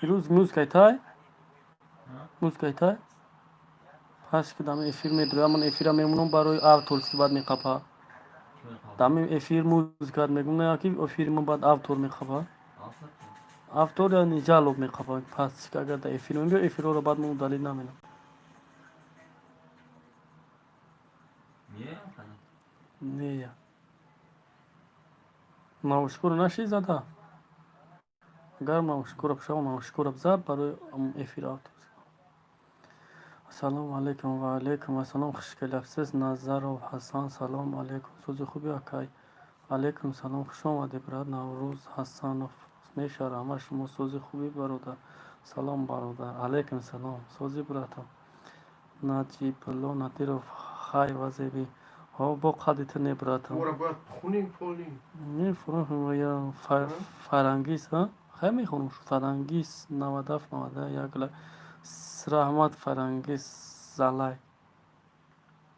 فیروز موز کایتای موز کایتای پس که دم افیر میدرم من افیرم میمونم برای آوتورس که بعد میخوابه دم افیر موز کات میگم نه کی افیر من بعد آوتور میخوابه آوتور یعنی جالب میخوابه پس که اگر افیر میگم افیر رو بعد من دلیل نمیدم نه مشکور نشی زده اگر مشکور بشم مشکور بزار برای افیر آوتور سلام علیکم و علیکم السلام خوشگل افسوس نظر و حسن سلام علیکم سوز خوبی اکای علیکم سلام خوش آمدید براد نوروز حسن و میشه همه شما سوز خوبی برادر سلام برادر علیکم سلام سوزی برادر ناجی پلو نتیرو خای وزیبی ها با قدیت نه برادر نه فرام یا فرانگیز ها خیلی میخونم فرانگیز 97 90 یک رحمت فرانگیز زالای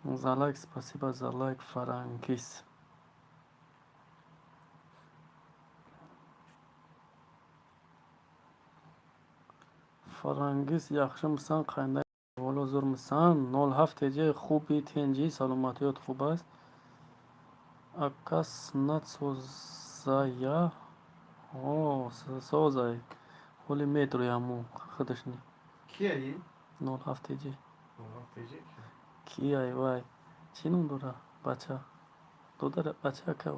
زالایک спасибо за лайк فرانگیز فرانگیز yaxshimisan qanday ahvol zo'rmisan 07 teja خوبی تنجی سلامتیات خوب است aka snat so'zaya о so'zay ho'li metro yamu xidishni Kiai? 07 teja 07 ki ay vay chinun dura bacha dodar bacha ka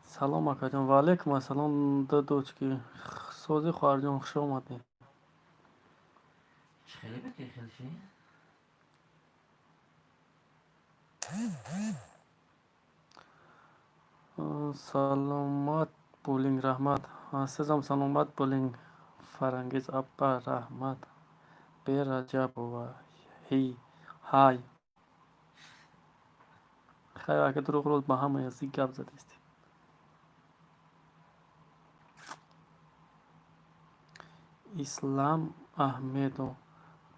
سلام اکا جان و علیکم السلام دادوچکی سوزی خواهر جان خوش آمدی سلامت بولینگ رحمت سزم سلامت بولینگ فرانگیز اپا رحمت به رجب و هی های خیلی اگه دروغ روز با همه یزی گپ زدیستی اسلام احمدو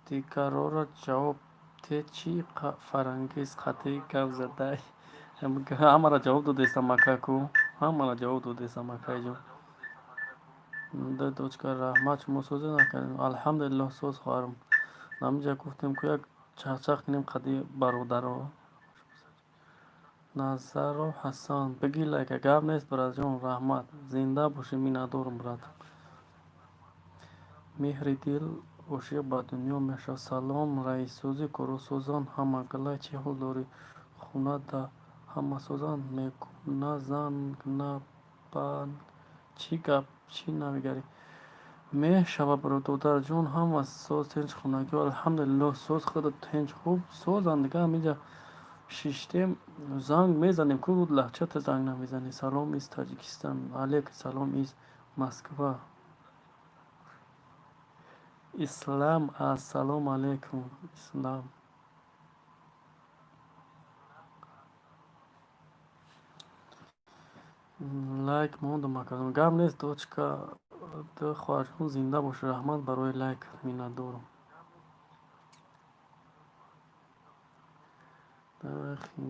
دیگرارا جواب ته چی فرانگیز خطی گپ زده همه را جواب دو دیستم مکاکو همه را جواب دو دیستم مکای جون دادوچکا رحمت شما سوزی نکردیم الحمدلله سوز خواهرم نمیجا گفتیم که یک چهچخ کنیم قدی برادر رو نظر و حسن بگی لایک گپ نیست براد جون رحمت زنده باشی می ندارم براد مهری دل باشی با دنیا میشه سلام رئیس سوزی کرو سوزان همه گلای چه حال داری خونه دا همه سوزان میکنه زن نه پن چی گپ چی نمیگری میشوه برادر جون هم از سوز تنج خونگی الحمدلله سوز خود تنج خوب سوزن دیگه همیجا شیشتیم زنگ میزنیم که بود لحچت زنگ نمیزنی سلام از تاجیکستان علیک سلام از مسکو اسلام السلام علیکم اسلام لایک موندم مکردم گم نیست دوچکا دو خواهرشون زنده باشه رحمت برای لایک می ندارم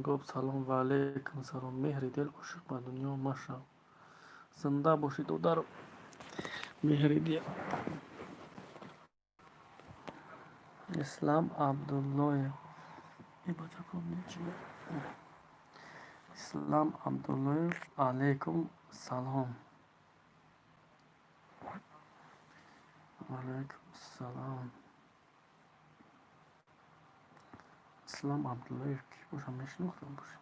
گفت سلام و علیکم سلام مهری دل باشی با دنیا ماشا زنده باشید و در مهری دل اسلام عبدالله ای بچه کن چیه اسلام عبدالله علیکم سلام علیکم سلام اسلام عبدالله کی باشم میشناختم باشم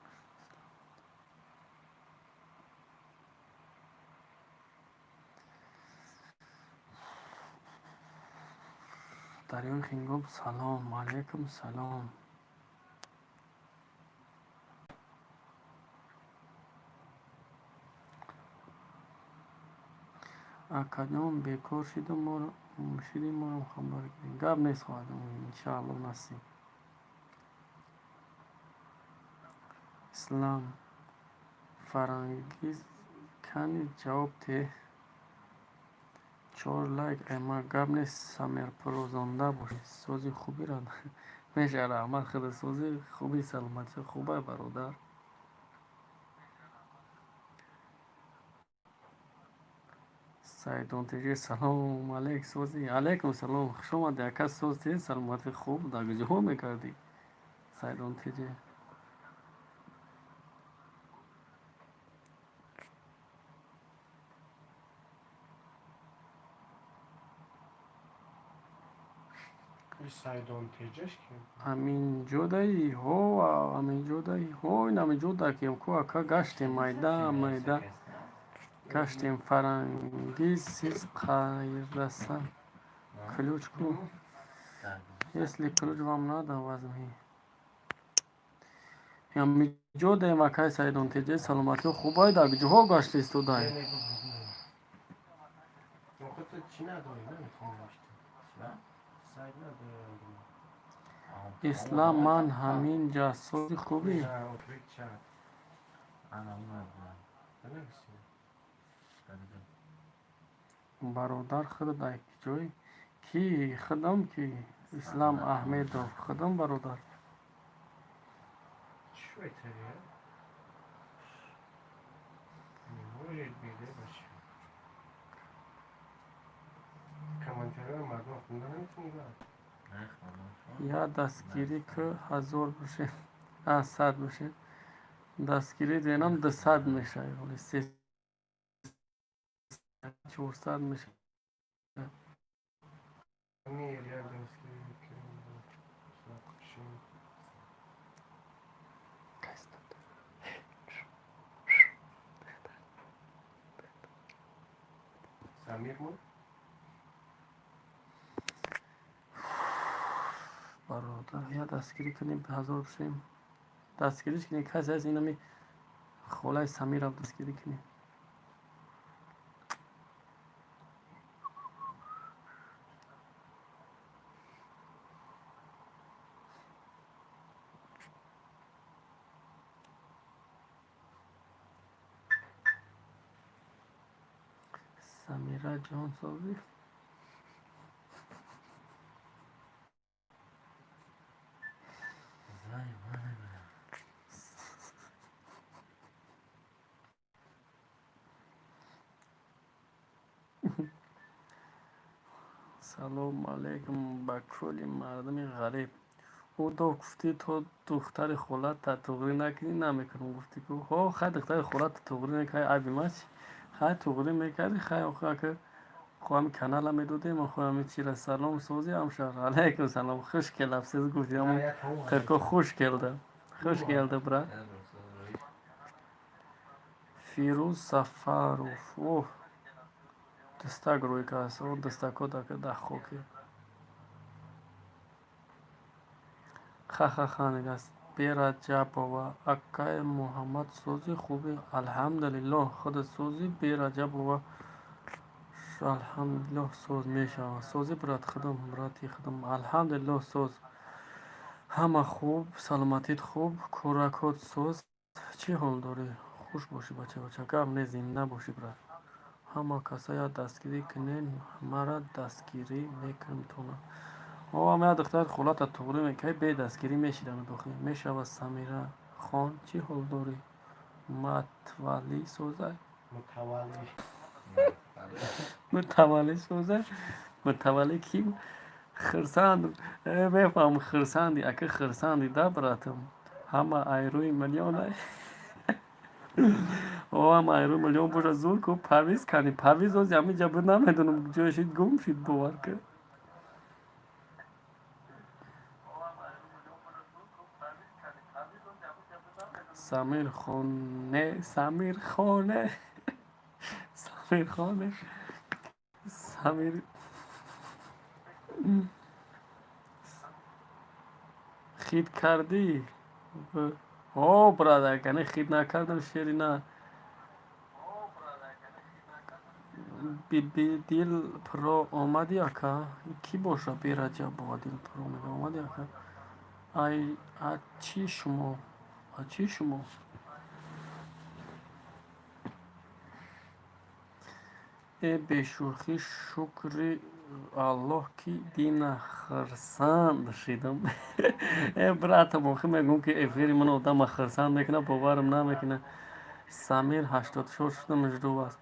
دریای خنگام سلام علیکم سلام اکادام بیکار شدیم ما رو خبر گیریم گب نیست خواهدم انشاءالله نسیم اسلام فرانگیز کنی جواب ته 4 لایک اما گب نیست سمیر پروزانده باشی سوزی خوبی را میشه رحمت خود سوزی خوبی سلامتی خوبه برادر سعیدون تیجی سلام علیک سوزی علیکم سلام خوش آمده اکا سوزی سلامتی خوب در گجه میکردی سعیدون تیجی سعیدون تیجش که همین جودایی هو همین جودایی هو این همین جودا کیم کو اکا گشتیم مایدا گشتیم فرنگیز سیز قایرسن کلوچ کو если ключ вам надо возьми همین جودایی مکای سعیدون تیجی سلامتی خوبای در گجه ها گشتی استودای خودت چی نداری نمیتونی داشتی سعید نداری اسلام من همین جاسوسی خوبی نه اوپریک چند بنویسی برادر خود در جای کی خدم کی اسلام احمدов خدم برادر شویتریه میمورید بیده باشه کامنتری مردم خونده نمیتونی برد یا دستگیری که 1000 بشه 100 بشه دستگیری دینم 200 میشه ولی 300 400 میشه همین یه دستگیری که ساقشیم سمیر مون برادر یا دستگیری کنیم 1000 بشیم دستگیریش کنیم کسی از اینمی خولای سمیر هم دستگیری کنیم سمیرا جان سازی سلام علیکم با کلی مردم غریب او تو گفتی تو دختر خالت تا تغییر نکنی نمیکنم گفتی که ها خیلی دختر خالت تا تغییر نکنی عیبی ماچ خیلی تغییر میکردی خیلی آخه که خواهم کانال هم میدودیم و خواهم چیره سلام سوزی هم شهر علیکم سلام خوش کل افسیز گفتی همون ترکا خوش کلده خوش کلده برا فیروز سفاروف اوه دستک روی که هست اون دستک ها که ده خوکی خانگست بی‌رجب‌آوا اکای محمد سوزی خوبی الحمدلله خود سوزی بی‌رجب‌آوا الحمدلله سوز میشود سوزی برات خدم براتی خدم الحمدلله سوز همه خوب سلامتیت خوب کورکات سوز چی حال داری خوش باشی بچه گم نیزین نباشی برات همه کسایی دستگیری کنین مرا دستگیری میکنم تونه او همه دختر خالات تغییر میکنه به دستگیری میشیدن داخل میشود سمیرا خان چی حال داری متولی سوزه متولی سوزه متولی کی خرسند بفهم خرسندی اگه خرسندی ده براتم همه ایروی میلیون او همه ایروی میلیون باشه زور کو پرویز کنی پرویز از همین جبه نمیدونم جایشید گم شد باور که سمیر خانه سمیر خانه سمیر خانه سمیر خید کردی او برادر کنه خید نکردم شیری نه بی دیل پرو آمدی اکا کی باشه بی رجب با دیل پرو میگه آمدی اکا ای اچی شما اچی شما ای بشوخی شکری الله کی دین خرسند شیدم ای برات موخی میگم که افیری من آدم خرسند میکنه باورم نمیکنه سمیر 84 شده مجدو است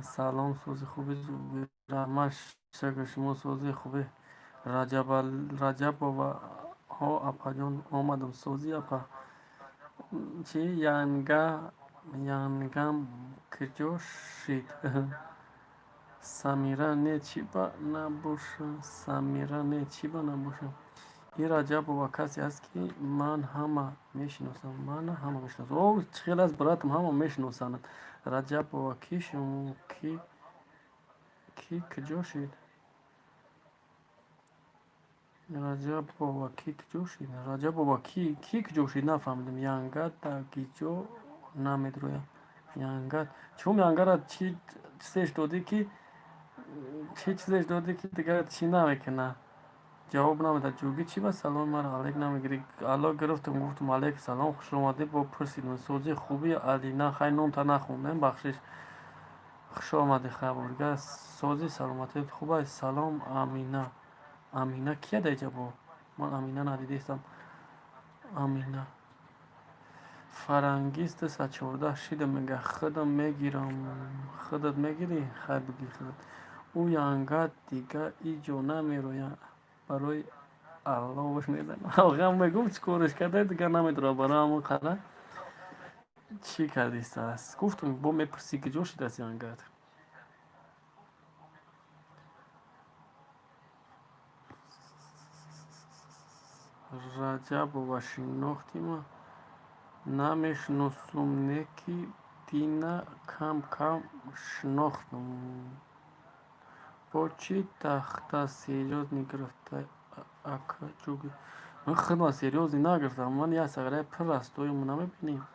سلام سوزی خوبی رحمش شکر شما سوزی خوبی رجب بابا ها اپا جان آمدم سوزی اپا چی یانگم کجا شید سمیرا نه چی با نبوشه سمیرا نه چی با نبوشه این رجب بابا کسی هست که من همه میشناسم او خیلی از براتم همه میشناسند رجب بابا کی شما کی کجا شید رجب بابا کی کجا شید رجب بابا کی کجا شید نفهمیدم ینگت در گیجو نمیدرویم ینگت چون ینگت را چی چیزش دادی که چی چیزش دادی که دیگر چی نمیکنه جواب نمیده جوگی چی با سلام مرا علیک نمیگیری الا گرفتم گفتم علیک سلام خوش اومده با پرسیدم سوزی خوبی علی نه خیلی نام تا نخوندم بخشش خوش آمده خبرگاه سوزی سلامتی خوب است سلام امینه کیه دیجا با من امینه ندیدیستم امینه فرنگیست 114 شیده میگه خودم میگیرم خودت میگیری خیر بگی خودت او ینگت دیگه ایجا نمیروید برای الله وش میزنم آقام میگم چیکارش کرده دیگه نمیدونه برای همون قرار چی کردیست است گفتم با میپرسی که جوشید است ینگت رجب و شناختی ما نمیشناسم نکی دینا کم شناختم با چی تخته سیریوز نگرفته اکا جوگی من خدمه سیریوزی نگرفتم من یه سگره پر است توی منو میبینیم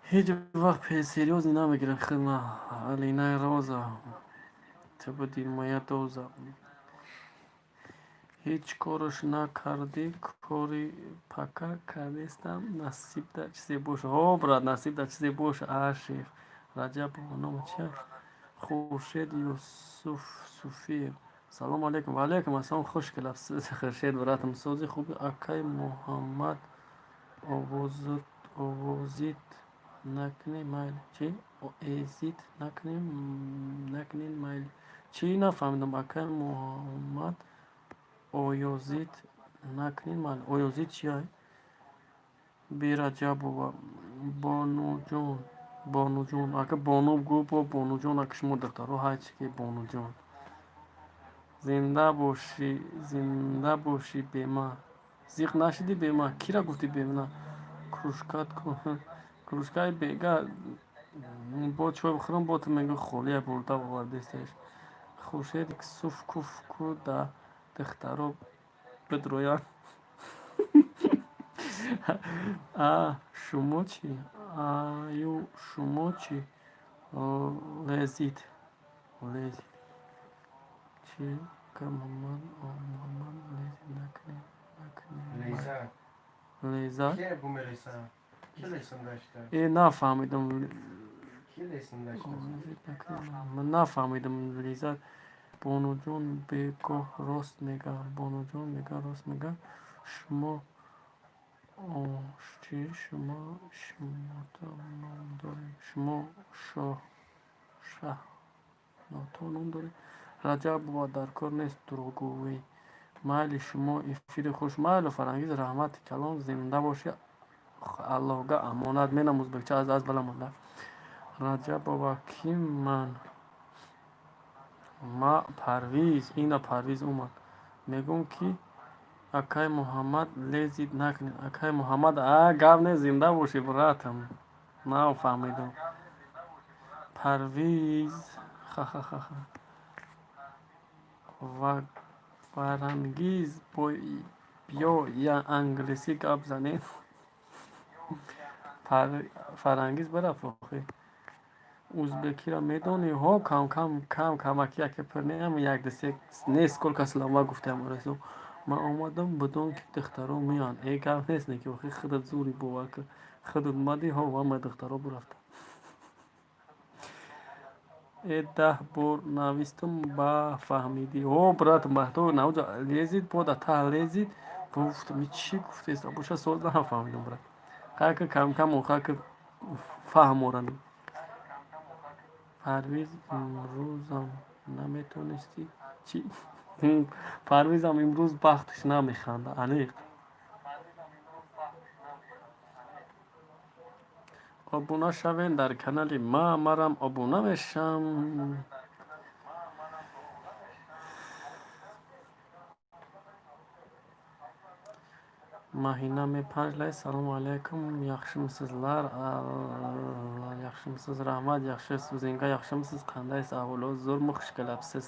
هیچ وقت پی سیریوزی نمیگیرم خدمه علینه روزا تو بدین مایه دوزا هیچ کارش نکردی کاری پکا کردیستم نصیب در چیزی باشه برات نصیب در چیزی باشه عاشق رجب و نام چیه خورشید یوسف صوفی سلام علیکم و علیکم السلام خوش کلافس خورشید براتم سوزی خوبی اکای محمد آوازید نکنی مایل چی؟ ایزید نکنی مایل چی نفهمیدم اکای محمد اویوزید نکنین من اویوزید چی های؟ بی رجب و بانو جون اگه بانو گو با بانو جون اگه شما دخترو های چی که بانو جون زنده باشی به من زیق نشدی به من کی را گفتی به من کروشکات کن کروشکای بیگا با چوی بخورم با تو میگو خولیه برده آوردیستش خورشید که صف کف کو دا دخترو بدرویان شما چی؟ شما چی؟ لذید چی؟ که محمد لذید نکنی لیزر لیزر کیه بوم لیزر کی لیسن داشته ای نفهمیدم کی لیسن داشته لذید نکنی من نفهمیدم لیزر بانو جون بگاه راست میگه بانو جون میگه راست میگه شما شما تا نام داری شما شه تا نام داری رجب و در کار نیست دروگویی مایل شما افیر خوش مایل و فرانگیز رحمت کلام زنده باشی الله گه امانت می نموز بکچه از بلا مانده رجب و کی ما پرویز اینا پرویز اومد میگم کی اکای محمد لیزید نکنید اکای محمد گاو نه زنده باشی براتم نه فهمیدم پرویز و فرانگیز بیا یا انگلیسی گپ زنید فرانگیز برا فخری ازبکی را میدونی ها کم کمکی که پرنیم یک دسته نیست کل کس لما گفتم رسو من آمدم بدون که دخترها میان ای گپ نیست نه که وقتی خودت زوری بوا که خودت مدی ها و من دخترها برفتم ای 10 بار نویستم با فهمیدی او برات محتو نوجا لیزید بود تا لیزید گفتم چی گفته است بوشه سوال نفهمیدم برات که کم اون که فهم ورن پرویز امروزم نمیتونستی چی؟ پرویزم امروز بختش نمیخنده انیق ابونا شوین در کانال ما مرم ابونا میشم ماهینه 5 لای سلام علیکم yaxshimsizlar yaxshimisiz rahmat yaxshi so'zingga yaxshimisiz qandaysiz avvalo zo'rmi xush kelibsiz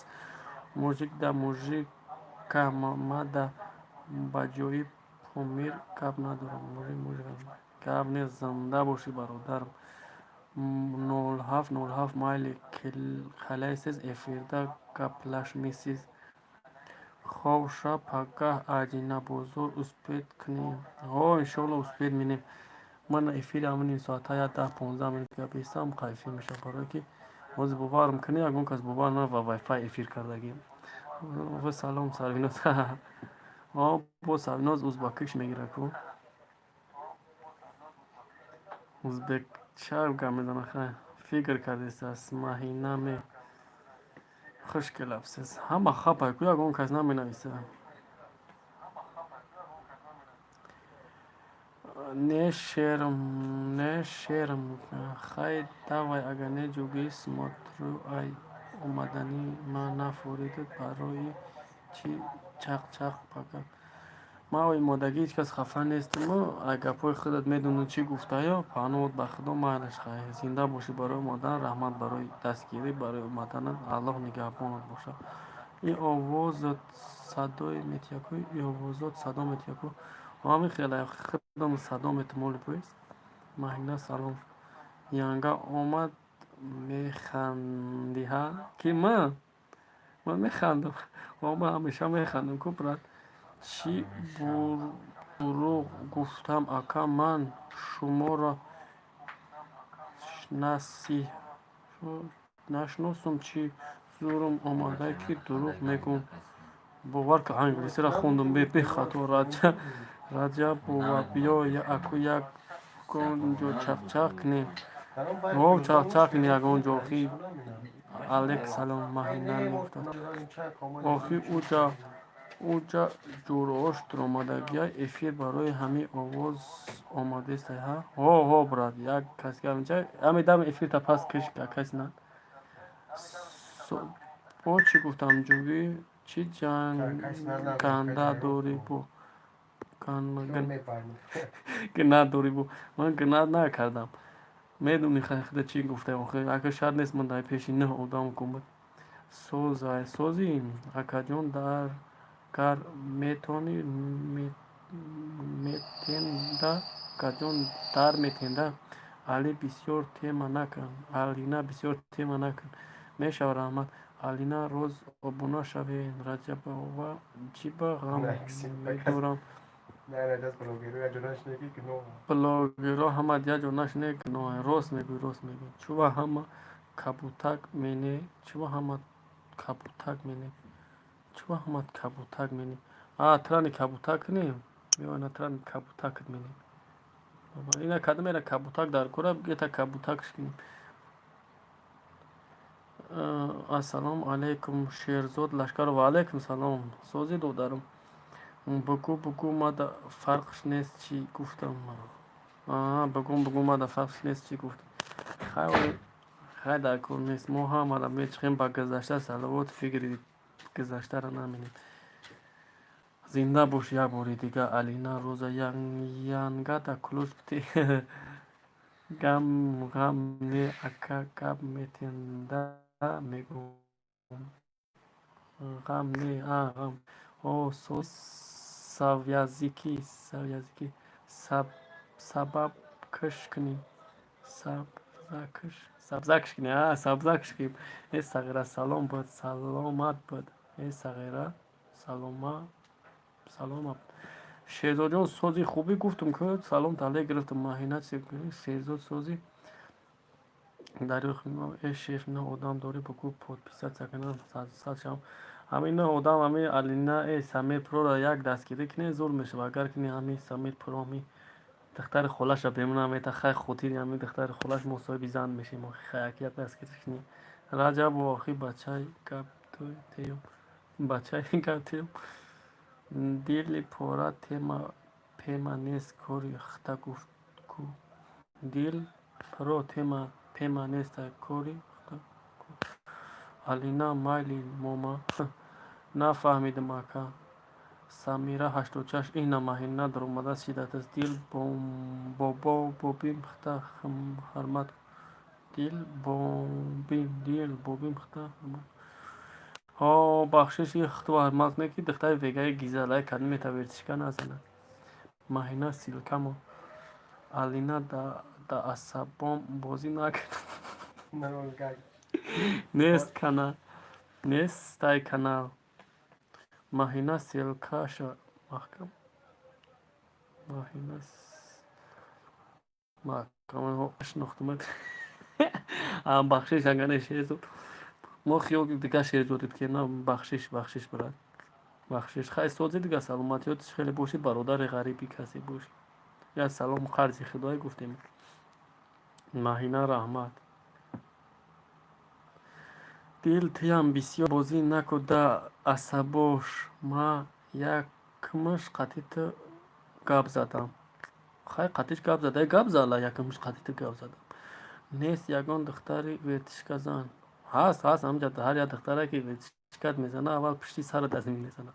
mujikda mujika mada bajoyi pomir gap ندارم gap ne zinda bo'shi barodarim 0707 mayli qalaysiz efirda gaplashmaysiz خب شب پگاه عجینا بزرگ اسپید کنیم انشالله اسپید مینیم من افیر همین این ساعت ها 10-15 منت یا بیستم قایفی میشه برای که موز ببارم کنی اگون کس ببار نه و وای فای افیر کردگیم و سلام سرویناز با سرویناز ازبکیش میگیره کو ازبک شرم کم میزنه خیلی فکر کردیست از ماهینه می خوش کلابسیز همه خواه که اگون کس نمی نویسه نه شرم خیلی давай اگر نه جوگی смотрю ای اومدنی ما نفوریدید برای چی چق پکر ما و مادگی هیچ کس خفه نیستیم اگر پای خودت میدونی چی گفته یا پانوت به خدا مایلش خواهی زنده باشی برای مادر رحمت برای دستگیری برای اومدن الله نگهبانت باشه این آوازت صدای میتیکو این آوازات صدا میتیکو همین خیلی خودم صدا میتمالی پویست مهینه سلام ینگا آمد میخندی ها که من میخندم من همیشه میخندم که برات چی دروغ گفتم اکا من شما را نشناسم چی زورم آمده که دروغ میگم باور که انگلیسی را خوندم به خطا رجب و بیا اکو یک گونجو چق کنیم چق کنیم یک گونجو خی علیک سلام ماهینه میگفتد آخی اوجا جوروش درآمدگی افیر برای همین آواز آماده است ها برات یک کسی که همین دم افیر تا پس کش کسی نه با چی گفتم جوگی چی جنگ گنده داری بو گناه داری بو من گناه نکردم میدونی خیلی چی گفته اگه شاید نیست من در پیشی نه آدم کمد سوزی اکا جون در کار میتونی میتنده کجون در میتنده علی بسیار تیما نکن علینا بسیار تیما نکن میشه رحمت علینا روز ابونا شوی رجب و جیبا غم میدورم بلاگرا همه دیا جوناش نیک نوه روز میگوی چوبا همه کبوتک مینی چوبا همه کبوتک مینی ترانی کبوتک نیم میوانه ترانی کبوتک مینی اینا کدام اینا کبوتک در کره بگیتا کبوتکش کنیم السلام علیکم شیرزاد لشکر و علیکم سلام سوزی دو دارم بگو ما دا فرقش نیست چی گفتم بگو ما دا فرقش نیست چی گفتم خیلی در کن نیست ما هم آدم میچخیم با گذشته سلوات فکری گذشته را نمینیم زنده باش یک باری دیگه علینا روزا ینگا دا کلوش بتی غم نه اکا گب میتنده میگم غم نه غم سوز سویازیکی سبب کش کنیم سبزکش کنیم ای صغیره سلام بود سلامت بود ای صغیره سلامت شهزاد جان سوزی خوبی گفتم که سلام تعالی گرفتم ماهینه چی کنی شهزاد سوزی در خیمه ای شیف نه آدم داری بگو پودپیسه چکنم ساعت شام همین نه آدم همین علینا ای سمیر پرو را یک دستگیری کنی زور میشه اگر کنی همین سمیر پرو همین دختر خالش را بمونم ایتا خیلی خوتیری همین دختر خالش مصاحبی زن میشیم و خیاکیت است که تشنی رجب و آخی بچه گپ توی تیم بچه گپ تیم دیل پورا تیما پیما نیست کوری خطا گفت کو دیل پرو تیما پیما نیست کوری خطا الینا مایلی موما نفهمیدم اکا سمیرا هشت و چش اینا ماهینا در اومده شدت از دیل بابا بوبیم خطا حرمت دیل بوبیم خطا حرمت ها بخشش یه خطا حرمت نکی دختر وگای گیزالای کلمه تا ورتشکا نزنه ماهینا سیلکمو الینا دا عصبام بازی نکن نیست کنه نیست تای کانال ماهینا سیلکاشا محکم ماهینا محکم شناختمت بخشش انگانه شیرزود ما خیال دیگه شیرزودید که نه بخشش برد بخشش خیلی سوزی دیگه سلامتیاتش خیلی باشید برادر غریبی کسی باشید یا سلام قرضی خدای گفتیم ماهینا رحمت دیل تیم بسیار بازی نکده عصباش ما یکمش قطیت گپ زدم خیلی قطیش گپ زده گپ زده یکمش قطیت گپ زدم نیست یگان دختری ورتشکا زن هست همجد هر یا دختره که ورتشکت میزنه اول پشتی سرت از این میزنه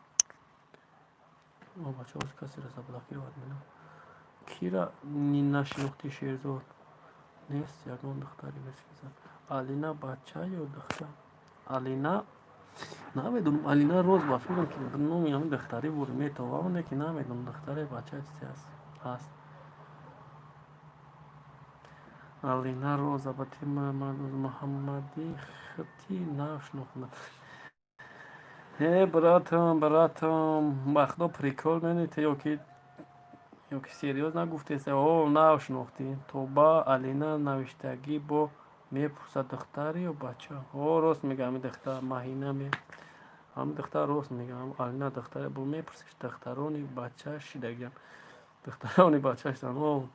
بچه هاش کسی رسا بلا کی رو باید میدم کی را نشناختی شیرزاد نیست یگان دختری ورتشکا زن الینا بچه یا دختر الینا نمیدونم الینا روز با فکرم که نومی همین دختری بود میتوانه که نمیدونم دختری بچه چیزی هست الینا روز البته محمدی خطی نشناختم براتم وقتا پریکول نمیته یا که سریوز نگفته است او نشناختی تو با الینا نوشتگی با میپرسد دختری و بچه راست میگه همین دختر ماهینا همین دختر راست میگه الینا دختری با میپرسش دخترانی بچه شدگیم دخترانی بچه شدن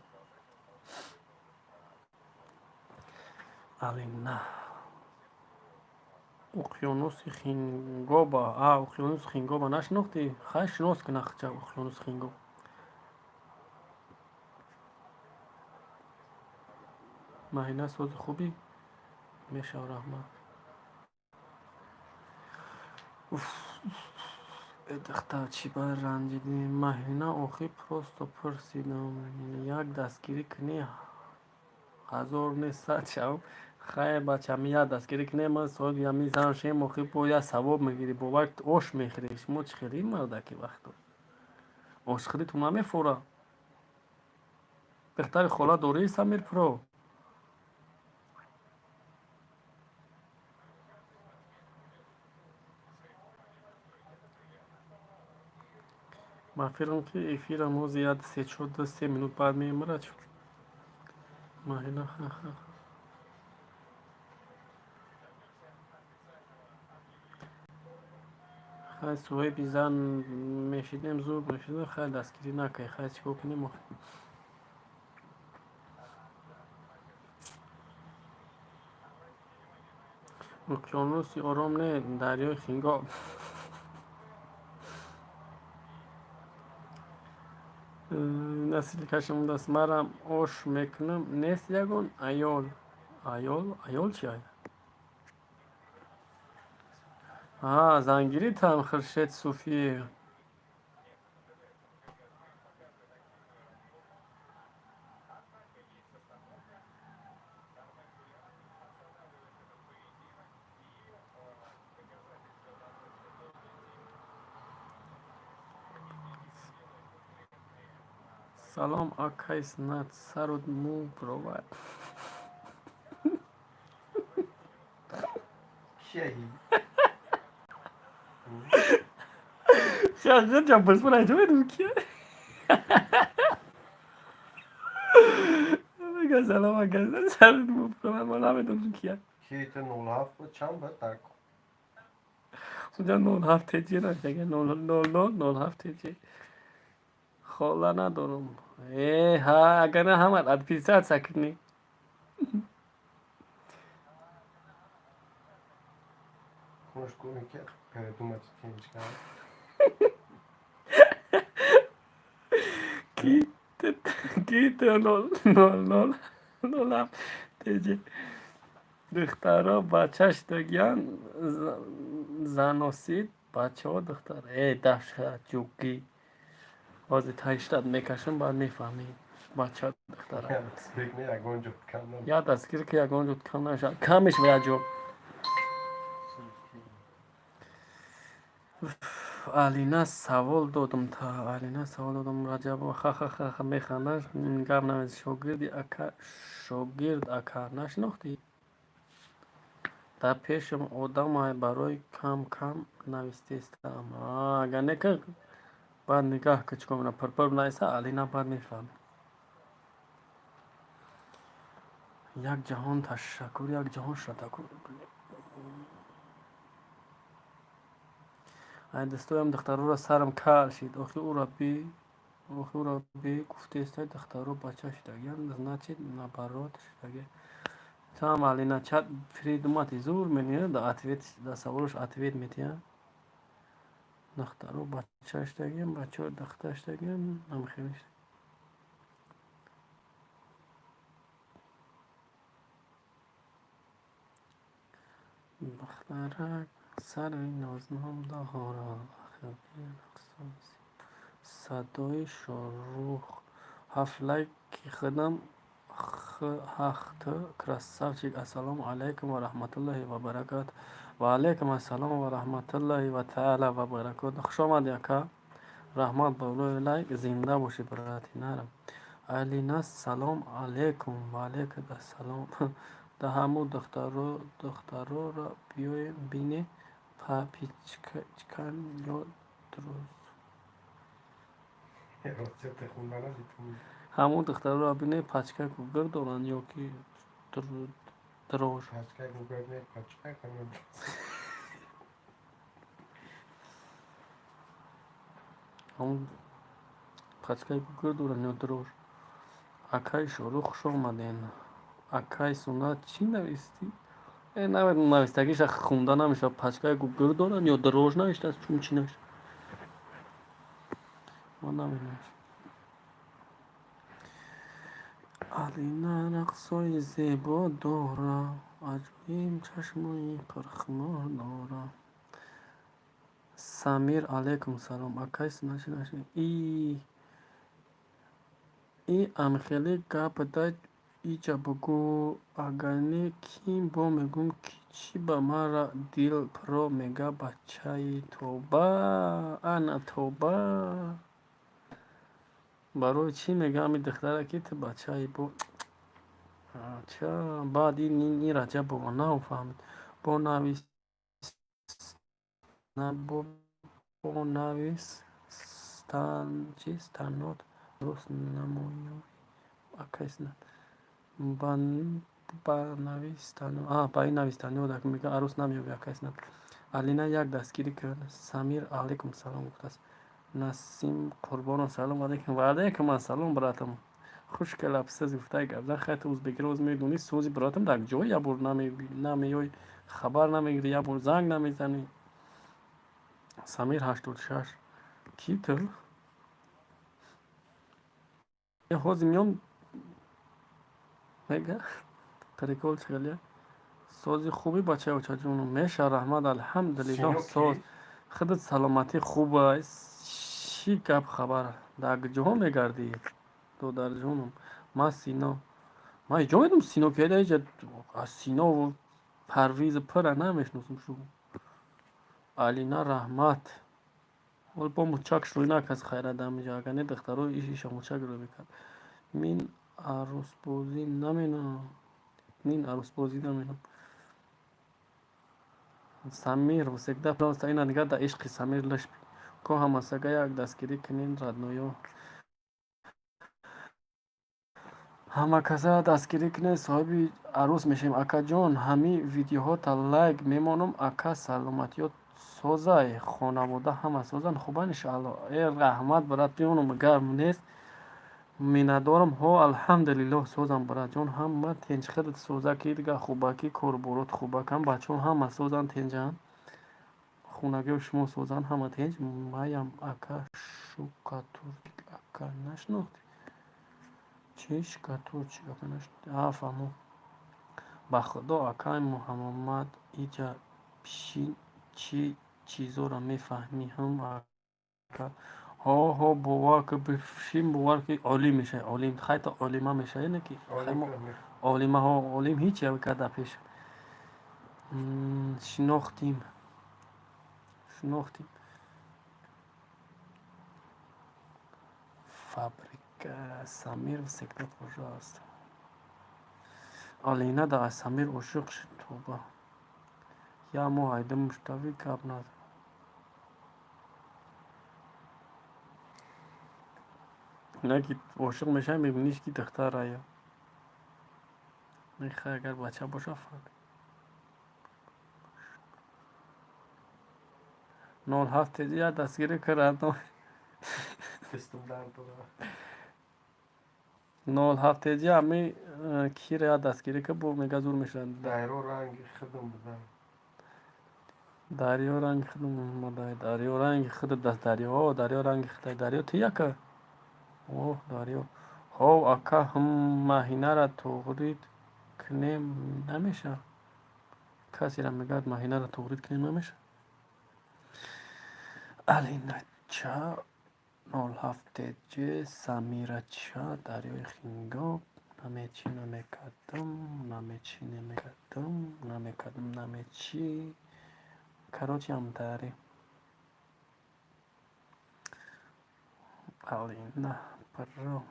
الینا اقیانوس خینگوبا اقیانوس خینگوبا نشناختی خیلی شناس که نخچه اقیانوس خینگوبا ماهینا سوز خوبی میشه رحمت دختر چی باید رنجیدی ماهینا آخی پروستو پرسیدم یک دستگیری کنی 1000 نیست شو خیلی بچه می یاد دستگیری کنی من سال یا میزن شیم آخی باید ثواب میگیری با وقت اوش میخریش ما چه خیلی مرده که وقت اوش خیلی تو نمیفوره دختر خاله دوری سمیر پرو من فکرم که افیر ما زیاد 3 minut بعد میمره چون ماهینا خیلی سوی بیزن میشیدیم زود میشیدیم خیلی دستگیری نکه خیلی چی کنیم اقیانوسی آرام نه دریای خینگا نسیل کشم دست مرم اوش میکنم نیست یگون ایال چی های زنگیری تم خرشت صوفی سلام اکایس نت سرود مو پروواید شهی شاید جا پس برای تو بدون کیه بگه سلام اکایس سرود مو پروواید ما نمیدونم کیه شیط 07 بود چند بود تک اونجا 07 تیجی نشده 00 07 تیجی хола надорам. Ҳа, агар на ҳама отписаться кунӣ. Conozco uno que pero tú me tienes que Ките нолам теҷи. Духтаро бачаш дагиян заносид бачаҳо духтар. Даҳшат ҷуки. Ҳозир таҳиштат мекашем баъд мефаҳмӣ. Бача духтара. Bekle ya gonca kandan. Я дастгир ки ягон ҷуд кам нашад. Камеш ва яҷоб. Алина савол додам та. Алина савол додам Раҷабова ха механдаш. Гап намез шогирд ака нашинохтӣ? Дар пешам одамай барои кам навистестам. Агар не ки баъд нигаҳ ки чӣ кор мекунам пирпир нависа Алина баъд мефаҳмӣ. Як ҷаҳон ташаккур, як ҷаҳон шатакур. Ай дӯстоям духтароро сарам кал шид. Охи ӯро бе гуфтестай духтаро бача шидагиян, значит наоборот шидагия. Там Алина чат придумати зур мения да ответ да саволаш ответ метия. Духтаро бача шидагиян, бачаро духтар шидагиян, намехеле шид. Бахтарак сари нознам дорад. Садои шорух ҳафлай ки хидам ҳахты красавчик. Ассалому алайкум ва раҳматуллоҳи ва баракату. Ва алайкум ассалом ва раҳматуллоҳи ва таъала ва баракату. Хуш омадӣ ака. Раҳмат ба улои лайк. Зинда бошӣ брати нарам. Алина салом алейкум. Ва алейкум ассалом. Да ҳаму духтароро биёем бине папичкан ё друз. Rozete khundana bitun. ҳамун духтароро бине пачка гугар доранд ё ки дрож. Pachka guberne pachka kanam. ҳамун пачкаи гугар доранд ё дрож. Акаи шорух хуш омаден. Акаи сунат чӣ навистӣ? Навистагиша хунда намешавад. Пачкаи гугар доранд ё дрож навиштааст. Чун чӣ навишта? Ма намедонам. Алина рақсои зебо дора. Аҷоиб чашмои пурхмор дора. Самир алейкум салом. Акаи сунат чӣ навишта? И амхеле гап дай иҷа бугӯ. Агар не ким бо мегӯм ки чӣ ба мара дил про мега бачаи тоба. Ана тоба. Барои чӣ мега ами духтара ки ту бачаи бо. Ача баъд ин Раҷабова нафаҳмид. Бо навис станот рус намоёй. Акай снат. Ба ин навистаниёдак мега арӯс намеёбӣ акай снат. Алина як дастгирӣ кард. Самир алейкум салом гуфтааст. Насим қурбонов салом алейкум. Ва алейкум ассалом братам. Хуш келабсиз гуфтаи гапзан хайт узбекироз медонӣ сӯзи братам дар ҷой ябор намеёй хабар намегирӣ ябор занг намезанӣ. Самир 86 ки ту ҳозир меём мега прикол чигалия сози хуби бачаи очаҷонум меша раҳмат алҳамдулиллоҳ соз худат саломатӣ хуб аст чӣ гап хабар дар ҷо мегардӣ додарҷонум ман Сино ман иҷо медонам Сино ки даиҷа аз Сино Парвизу пира намешносам шумо. Алина раҳмат ол бо мучак шӯйнак аз хайрат дамиҷа агар не духтаро иша мучак ро бикард. Мин арӯсбозӣ наменам. Самир всегда просто ина нигар да ишқи Самир лишби. Ко ҳамасага як дастгирӣ кунен радноё. ҳама каса дастгирӣ кунен соҳиби арӯс мешавем. Акаҷон ҳами видеоҳота лайк мемонам. Ака саломатиёт سوزای خانواده همه سوزن خوبه انشاءالله. ای رحمت برات جونم گرم نیست. میندارم ها الحمدلله سوزم برات جون همه تنج خودت سوزه کی دیگه خوبه کی کار برات خوبه کم بچه همه سوزن تنجن خونگی شما سوزن همه تنج مایم اکا شوکاتور اکا نشناختی چی شکاتور چی اکا نشناختی فهمو با خدا اکای محمد ایجا پیشین چی چیزو را میفهمی هم اکا ها بوا که بفشیم بوا که عالی میشه عالم خیلی عالمه میشه اینه که خیلی عالمه ها عالم هیچی هم کرده پیش شناختیم فابریکا سمیر و سکرت کجاست آلینه دا سمیر عشق شد توبه یا معاهده مشتوی کب نداره نه که عاشق میشه میبینیش که دختر آیا میخواه اگر بچه باشه فرد 07 یا دستگیری کردم 07 همی کی را دستگیری که بود میگه زور میشن دایره رنگ خودم بدم دریا رنگ خودم مدای دریا رنگ خود دست دریا رنگ خود دریا تیا که اوه دریا ها اکا هم ماهینه را تغرید کنیم نمیشه کسی را میگه ماهینه را تغرید کنیم نمیشه الینه چه 07 سمیره چه دریای خینگاب نمیچی نمیچی کراچی هم داری الینه برو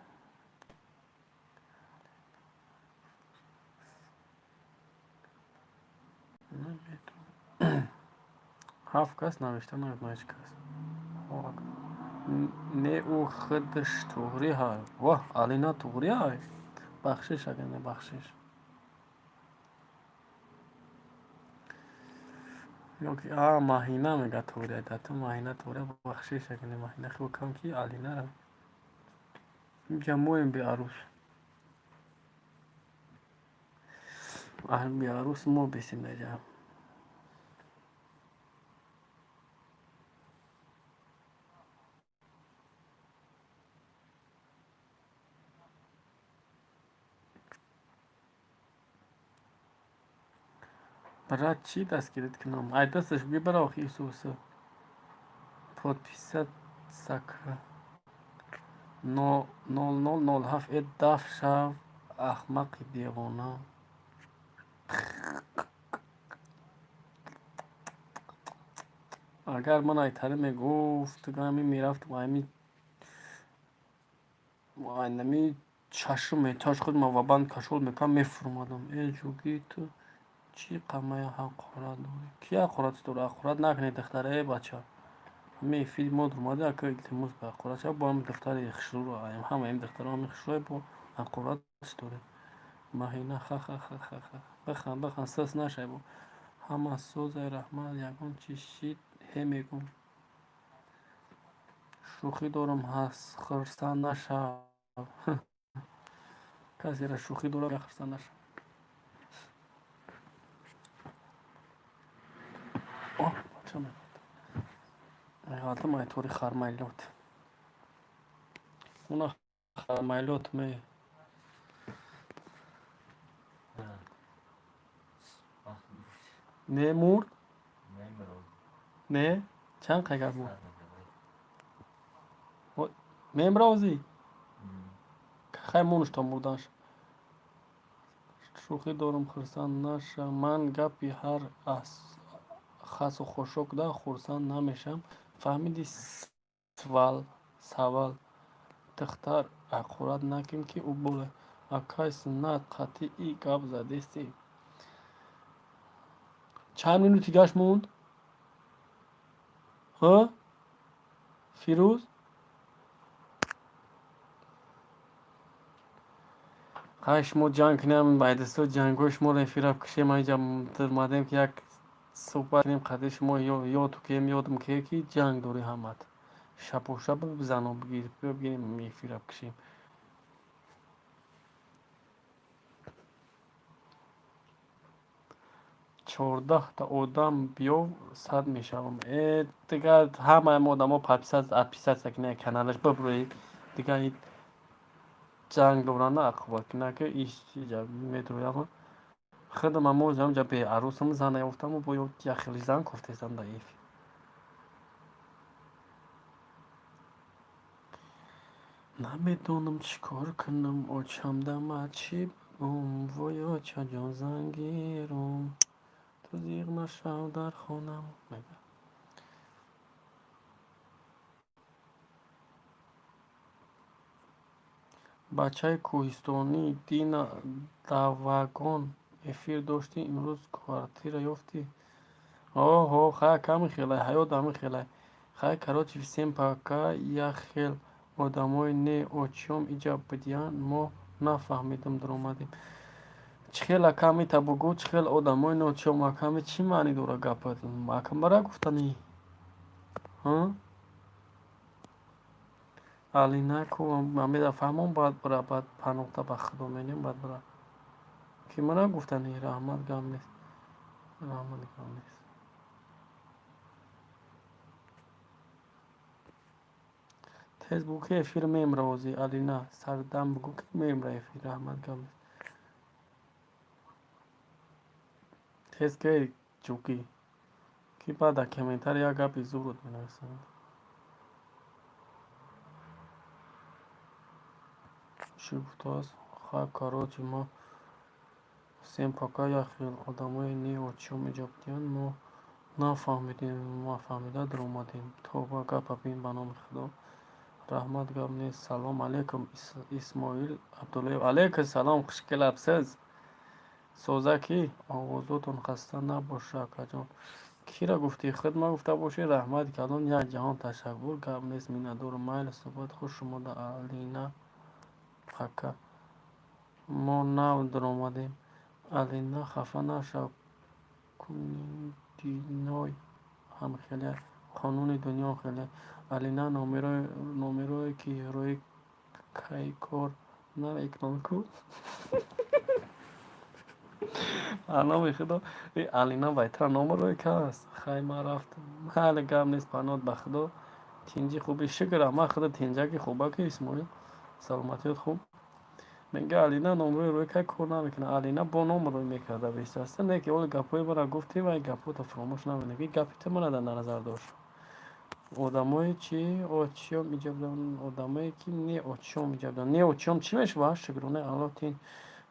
نمیدونم 7 کس نوشته نمید هیچ کس نه او خودش توغری های واه الینا توغری های بخشش اگر نه بخشش یا که ماهینه میگه توغری های تو ماهینه توغری بخشش اگر نه ماهینه خوب کم کی الینا را جمعویم بی عروس بی عروس ما بیسیم نجام برای چی دستگیرت کنم ای دستش بگی برای خیسوسه подписать سکره 0007 دف شو احمق دیوانه اگر من ایتره میگفت گامی میرفت و همی چشم خود ما و بند کشول میکنم میفرمادم ای جوگی تو چی قمه حقارت داری کی حقارت داره حقارت نکنی دختره ای بچه می فیلم مود اومده که التماس به حقارت شد با هم دختر یخشرو رو آیم همه این دختر هم یخشرو با حقارت داره ماهینه بخن سس نشه با همه سوز رحمت یکون چی شید میگم شوخی دارم هست خرسان نشه کسی را شوخی دارم خرسان نشه اوه بچه من آدم های طوری خرمایلوت اونا خرمایلوت می نه مرد نه چند قگر مرد میمرازی خیلی مونش تا مردنش شوخی دارم خرسان نشه من گپی هر خاص و خوشک ده خرسان نمیشم فهمیدی سوال دختر حقارت نکن که او بوله اکای سنت قطعی گپ زدیستی چند مینوتی گشت موند ها فیروز خواهش مو جنگ کنم باید سو جنگوش مو رفیراب کشیم اینجا در مادم که یک صحبت کنیم قدش ما یا تو که یادم که جنگ دوری همت شب و شب بزن و بگیریم میفیرم کشیم 14 تا آدم بیو 100 میشوم دیگه همه آدم ها 500 سکنه کنارش ببروید دیگه این جنگ دورانه عقبت کنه که ایش میدرویم خودم هم جا به عروسم زنه یافتم و باید یه خیلی زن کفتیستم ضعیف نمیدونم چیکار کنم آچم دم چی وای چه جان زنگیرم تو زیغ نشو در خونم بچه کوهستانی دینا دوگان افیر داشتی امروز کوارتیر یافتی اوه خیلی کمی خیلی حیات دمی خیلی خیلی کراچی всем пока я خیل آدمای نه اوچیوم ایجاب بدیان ما نفهمیدم در اومدیم چخیل کمی تا بگو چخیل آدمای نه اوچیوم کمی چی معنی دوره گپت مکم برای گفتنی ها алина ку мамеда фаҳмон бояд бара баъд панохта ба худо менем баъд бара ки мана гуфтани раҳмат гам нест раҳмат гам нест тез бугу ки эфир мемра озӣ алина сардам бугу ки мемра эфир раҳмат гам нест тез ки ҷуки ки баъда комментар як гапи зурут менависанд чӣ гуфтааст хай короче мо всем пока я хел одамои не очиём иҷоб диҳанд мо нафаҳмидем нафаҳмида даромадем тоба гапа бин ба номи худо раҳмат гап нест салом алейкум исмоил абдуллаев алейкум салом хушкелабсиз соза ки овозотон хаста набоша акаҷон кира гуфтӣ худма гуфта бошӣ раҳмат калон як ҷаҳон ташаккур гап нест миннатдорум майли суҳбат хуш шумода алина пока мо нав даромадем алина хафа нашав диной ҳам хеле қонуни дунё хеле алина номерое ки рӯи кай кор намекунанд ку аноми худо алина байтра номерое каст хай ман рафтам ҳали гап нест панот ба худо тинҷи хуби шукрам ман худо тинҷаки хуба ки исмоил саломатиёт хуб мега алина номрӯи рӯи кай кор намекунад алина бо номер рӯй мекарда бистаста не ки оли гапҳои мара гуфтӣ ва гапҳота фаромӯш намекунӣ ки гапи мана дар назар дошт одамое чи очиём иҷоб доранд одамое ки не очиём иҷоб доранд не очиём чӣ мешавад шукрона алло тин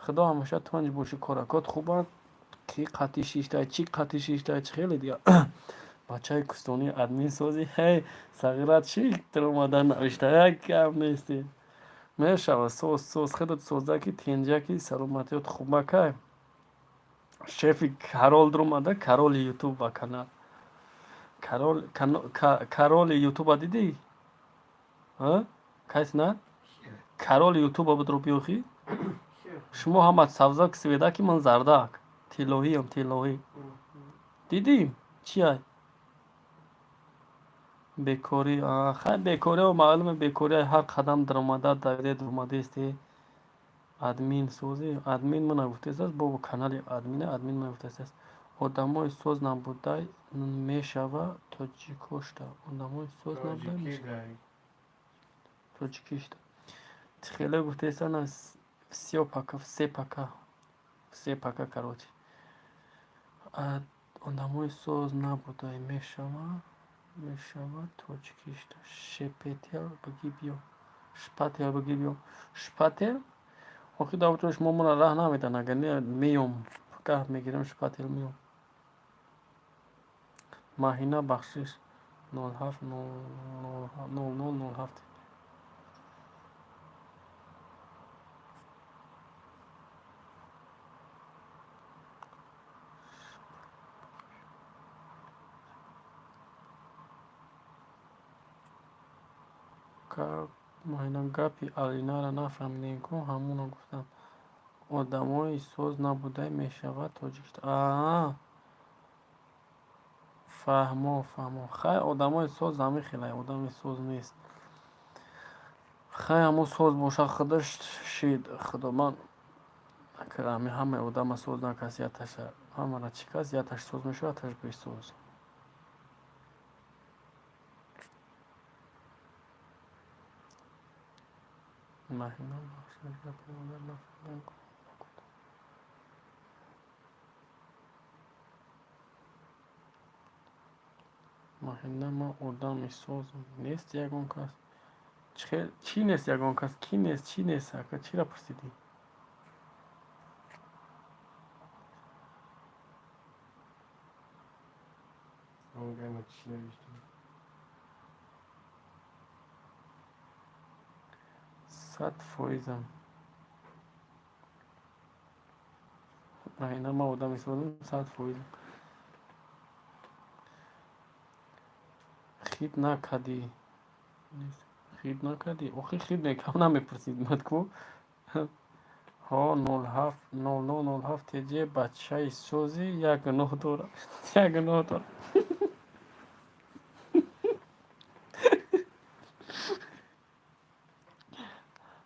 худо ҳамеша тонҷ боши коракот хубанд ки қати шиштаи чӣ қати шиштаи чӣ хеле дига бачаи кӯстони админсози ҳей сағират чӣ даромада навишта як гап нести мешавад соз худат созаки тинҷаки саломатиёт хубакай шефи карол даромада кароли ютуба канал кароли ютуба дидӣ кайс на кароли ютуба будро биёхӣ шумо ҳама савзак сведаки ман зардак тиллоҳиам тиллоҳӣ дидим чиай бекорӣ хай бекорио маълуме бекория ҳар қадам даромада давиде даромадисти админ сози админ мана гуфтааст бобо канали админа админ мана гуфтааст одамои соз набудай мешава тоҷикошта одамои соз набудай мешава тоҷикишта хеле гуфтаистана все пока короче одамои соз набудай мешава тоҷикишта шепетел баги биё шпател баги биё шпател охи давтро шумо мана раҳ намедан агар не меём гап мегирам шпател меём маҳина бахшиш 070007 маҳина гапи алинара нафаҳмидем ку ҳамуна гуфтам одамои соз набудай мешавад тоҷикиста فهمو خیلی آدمای ساز همه خیلی آدم ساز نیست خیلی همون ساز باشه خودش شید خدا من نکرم همه آدم ساز نکس یتش همه را چی کس یتش ساز میشه یتش بیش ساز مهینه مهینه ما آدم ساز نیست یکون کس چی نیست یکون کس کی نیست چی نیست چی را پرسیدی اون گرمه چی نوشتم 100%. مهینه ما آدم ساز 100%. خید نکدی خید نکدی آخه خید نکم نمیپرسید مدکو ها 07 تیجه بچه سوزی یک نه داره یک نه داره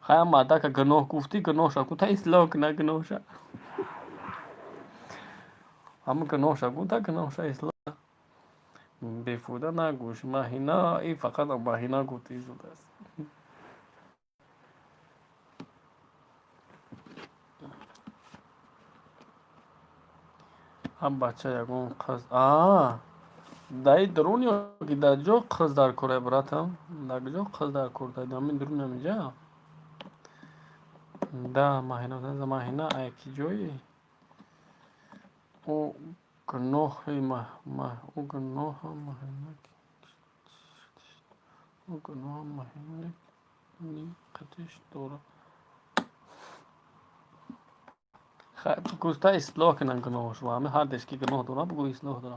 خیلی ماده که گناه گفتی گناه شد تا اصلاح کنه گناه شد همه گناه شد گفته گناه شد اصلاح بیفوده نگوش مهینه ای فقط مهینه گفتی زود است هم بچه یکون قز دایی درون یا که در جا قز در کره براتم در جا قز در کره دامین درون نمیجا ده مهینه زنز مهینه ایکی جایی او گناه او گناه مهینه او گناه مهینه نی قدش داره خیلی گفته اصلاح کنن گناهش و همه هر دشکی گناه داره بگو اصلاح داره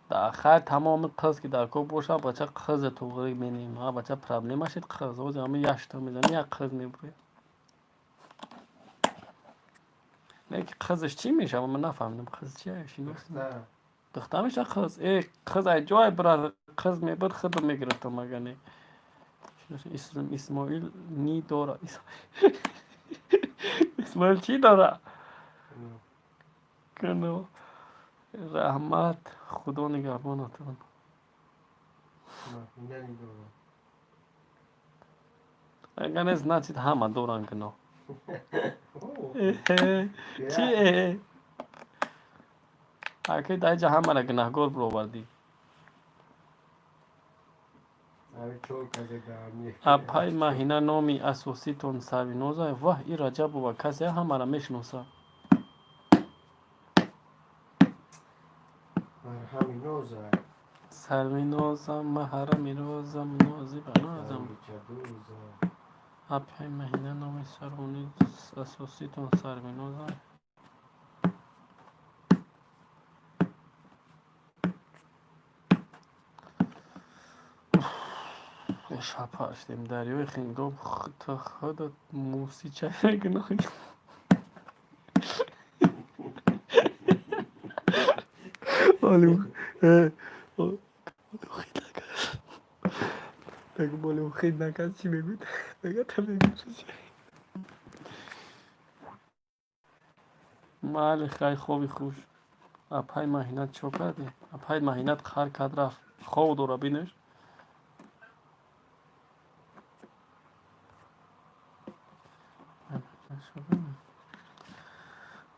در خیلی تمام قز که در کوب باشه بچه قز توغری بینیم ها بچه پرابلم هشید قز و همه یشتا میزنی یک قز میبری لیکن قزش چی میشه من نفهمیدم قز چی هشی دختر میشه قز ای قز ای جای برای قز میبر خود میگیره تو مگنی اسماعیل نی داره اسماعیل چی داره کنو رحمت خدا نگهبانتون مهینه نیدارم اگر نیست نچید همه دوران کنو چی اکی دای جا همه را گناهگار برو بردی اپای مهینه نامی اساسی تون سروینوزه واه ای رجب و کسی همه را میشنوسه همینوزه سروینوزم محرمی روزم نازی بنازم اپای مهینه نامی سرونی اساسی تون سروینوزه شب هشتیم دریای خنگاب تا خودت موسی چه گناهی آلو خیلی نکرد بگو بالو خیلی نکرد چی بگو بگو تا بگو چی مال خیلی خوبی خوش اپای مهینت چو کردی اپای مهینت خر کد رفت خواه دورا بینش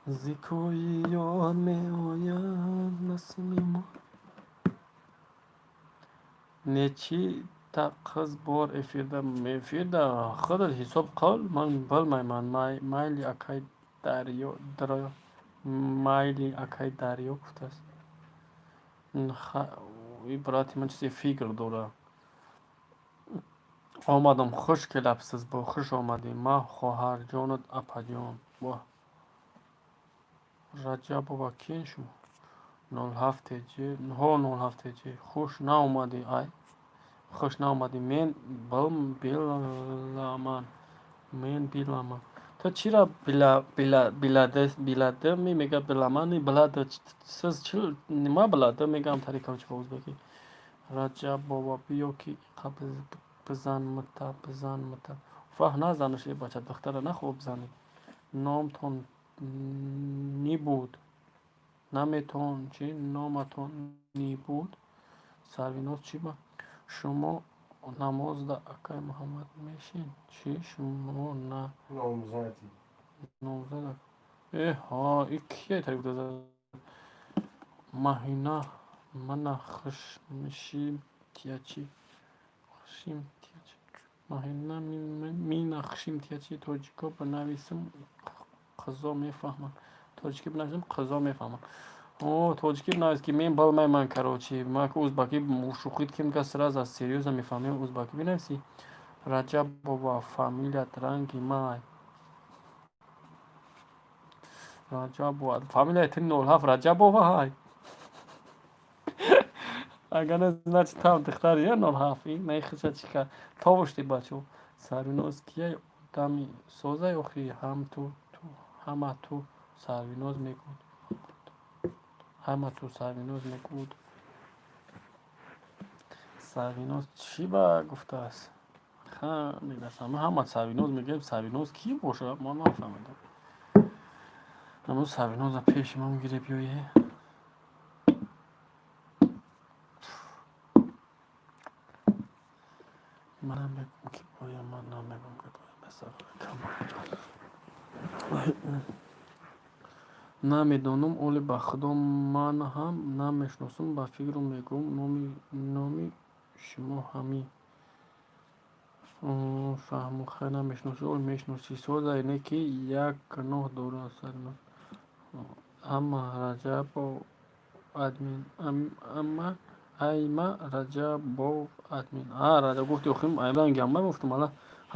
زیکوی یاد می آید نسیمی ما نچی تا قز بار افیرده میفیرده خودت حساب قال من بل من مایلی اکای دریا مایلی اکای دریا گفته است این براتی من چیزی فکر دوره آمدم خوش که لبسز با خوش آمدی ما خواهر جانت اپا جان با رجب و کین شما 07 جی ها 07 جی خوش ناومدی ای خوش ناومدی من بلم بیلمان من بیلمان تو چرا بیلاده میگه بلامانی بلاده سز چل نما بلاده میگم طریقم چه ازبکی رجب بابا بیو کی قبل بزن متا فاه نزنش ای بچه دختره نخوب زنی نامتون نی بود نمیتون چی نامتون نی بود سروینوز چی با شما نماز دا اکای محمد میشین چی شما نه نامزدی نامزد ها این کیه طریق داده ماهینا من خوش میشیم تیا چی خوشیم تیا چی ماهینا می نخشیم تیا چی توجیکا بنویسم قضا میفهمم توجیکی بنویسم قضا میفهمم او توجیکی بنویس که من بالمای من کروچی ما که узбаки шухид ким ка сразу аз серьезно мефahmим узбаки бинависи раҷаб бова фамилият ранги май раҷабова фамилияти 07 раҷабова ҳай агар не значит там духтар я 07 ин наихша чика тавушти бачо сарвиноз кия дами созай охи ҳам ту ҳама ту сарвиноз мегуд ҳама ту сарвиноз мегуд сарвиноз чӣ ба гуфтааст хамидасам ҳама сарвиноз мегӯем сарвиноз кӣ бошад мо нафаҳмидам аммо сарвиноза пеши мо мегире биёе манам мегӯм ки боям ман намегӯм ки боям намедонам оли ба худо ман ҳам намешиносам ба фикру мегӯм номи шумо ҳамин фаҳму хай намешиносӣ оли мешиносӣ созае не ки як гуноҳ дорад сарвиноз ама раҷабов админ айма раҷабов админ раҷаб гуфти охим айдан гамма гуфтам ала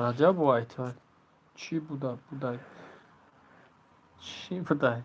раҷабов айтай чӣ будай чӣ будай